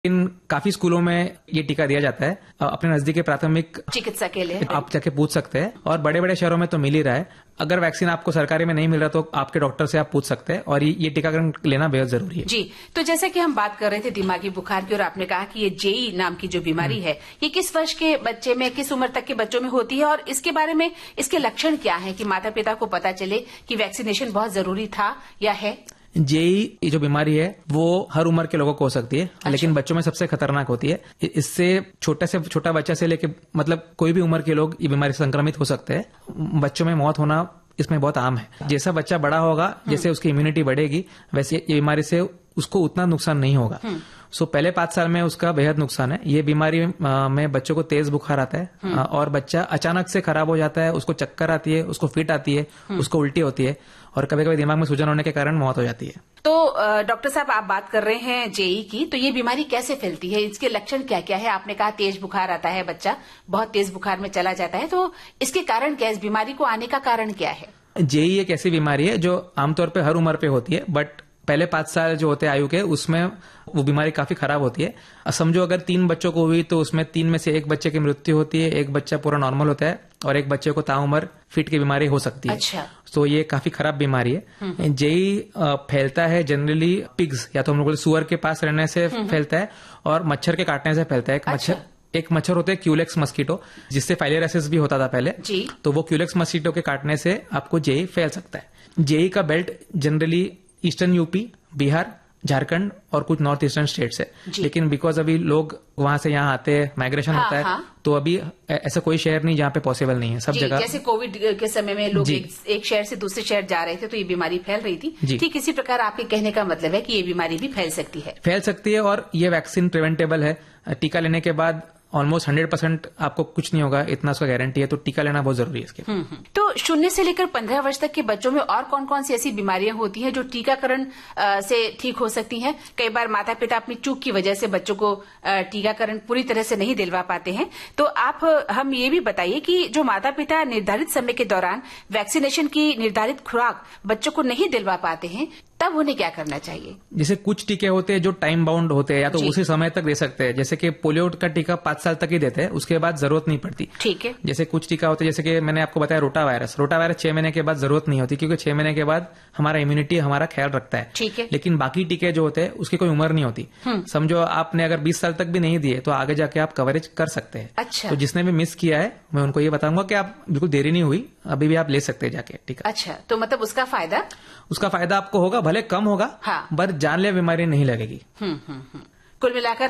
इन काफी स्कूलों में ये टीका दिया जाता है अपने नजदीकी प्राथमिक चिकित्सा के लिए। आप जाके पूछ सकते हैं और बड़े बड़े शहरों में तो मिल ही रहा है। अगर वैक्सीन आपको सरकारी में नहीं मिल रहा तो आपके डॉक्टर से आप पूछ सकते हैं और ये टीकाकरण लेना बेहद जरूरी है। जी, तो जैसे कि हम बात कर रहे थे दिमागी बुखार की और आपने कहा कि ये जेई नाम की जो बीमारी है ये किस वर्ष के बच्चे में, किस उम्र तक के बच्चों में होती है और इसके बारे में इसके लक्षण क्या है कि माता पिता को पता चले कि वैक्सीनेशन बहुत जरूरी था या है? जेई जो बीमारी है वो हर उम्र के लोगों को हो सकती है। अच्छा। लेकिन बच्चों में सबसे खतरनाक होती है। इससे छोटा बच्चा से लेके मतलब कोई भी उम्र के लोग ये बीमारी से संक्रमित हो सकते हैं। बच्चों में मौत होना इसमें बहुत आम है। जैसा बच्चा बड़ा होगा, जैसे उसकी इम्यूनिटी बढ़ेगी, वैसे ये बीमारी से उसको उतना नुकसान नहीं होगा। सो पहले 5 साल में उसका बेहद नुकसान है। ये बीमारी में बच्चों को तेज बुखार आता है और बच्चा अचानक से खराब हो जाता है, उसको चक्कर आती है, उसको फिट आती है, उसको उल्टी होती है और कभी कभी दिमाग में सूजन होने के कारण मौत हो जाती है। तो डॉक्टर साहब, आप बात कर रहे हैं जेई की, तो ये बीमारी कैसे फैलती है? इसके लक्षण क्या क्या है? आपने कहा तेज बुखार आता है, बच्चा बहुत तेज बुखार में चला जाता है, तो इसके कारण क्या है? इस बीमारी को आने का कारण क्या है? जेई एक ऐसी बीमारी है जो आमतौर पर हर उम्र पे होती है, बट पहले 5 साल जो होते हैं आयु के, उसमें वो बीमारी काफी खराब होती है। समझो अगर 3 बच्चों को हुई तो उसमें 3 में से 1 बच्चे की मृत्यु होती है, 1 बच्चा पूरा नॉर्मल होता है और 1 बच्चे को ताउम्र फिट की बीमारी हो सकती है। अच्छा। तो ये काफी खराब बीमारी है। जेई फैलता है जनरली पिग्स या तो हम लोग सुअर के पास रहने से फैलता है और मच्छर के काटने से फैलता है। एक मच्छर होते हैं क्यूलेक्स मस्कीटो, जिससे फाइलेरियासिस भी होता था पहले जी। तो वो क्यूलेक्स मस्कीटो के काटने से आपको जेई फैल सकता है। जेई का belt generally eastern UP, Bihar, Jharkhand और कुछ नॉर्थ ईस्टर्न स्टेट्स है। लेकिन बिकॉज अभी लोग वहां से यहाँ आते हैं, माइग्रेशन होता है, तो अभी ऐसा कोई शहर नहीं जहाँ पे पॉसिबल नहीं है। सब जगह जैसे कोविड के समय में लोग एक शहर से दूसरे शहर जा रहे थे तो ये बीमारी फैल रही थी। ठीक इसी प्रकार आपके कहने का मतलब है कि ये बीमारी भी फैल सकती है और ये वैक्सीन प्रिवेंटेबल है। टीका लेने के बाद ऑलमोस्ट 100% आपको कुछ नहीं होगा, इतना उसका गारंटी है। तो टीका लेना बहुत जरूरी है इसके। तो 0 से लेकर 15 वर्ष तक के बच्चों में और कौन कौन सी ऐसी बीमारियां होती हैं जो टीकाकरण से ठीक हो सकती हैं? कई बार माता पिता अपनी चूक की वजह से बच्चों को टीकाकरण पूरी तरह से नहीं दिलवा पाते हैं। तो आप हम ये भी बताइए कि जो माता पिता निर्धारित समय के दौरान वैक्सीनेशन की निर्धारित खुराक बच्चों को नहीं दिलवा पाते हैं, तब उन्हें क्या करना चाहिए? जैसे कुछ टीके होते हैं जो टाइम बाउंड होते हैं या तो उसी समय तक दे सकते हैं। जैसे कि पोलियो का टीका 5 साल तक ही देते हैं, उसके बाद जरूरत नहीं पड़ती। ठीक है। जैसे कुछ टीका होते हैं, जैसे कि मैंने आपको बताया रोटा वायरस 6 महीने के बाद जरूरत नहीं होती, क्योंकि 6 महीने के बाद हमारा इम्यूनिटी हमारा ख्याल रखता है। ठीक है। लेकिन बाकी टीके जो होते हैं उसकी कोई उम्र नहीं होती। समझो आपने अगर 20 साल तक भी नहीं दिए तो आगे जाके आप कवरेज कर सकते हैं। अच्छा। तो जिसने भी मिस किया है मैं उनको ये बताऊंगा कि आप बिल्कुल देरी नहीं हुई, अभी भी आप ले सकते हैं जाके टीका। अच्छा, तो मतलब उसका फायदा आपको होगा, भले कम होगा, पर जानलेवा बीमारी नहीं लगेगी। कुल मिलाकर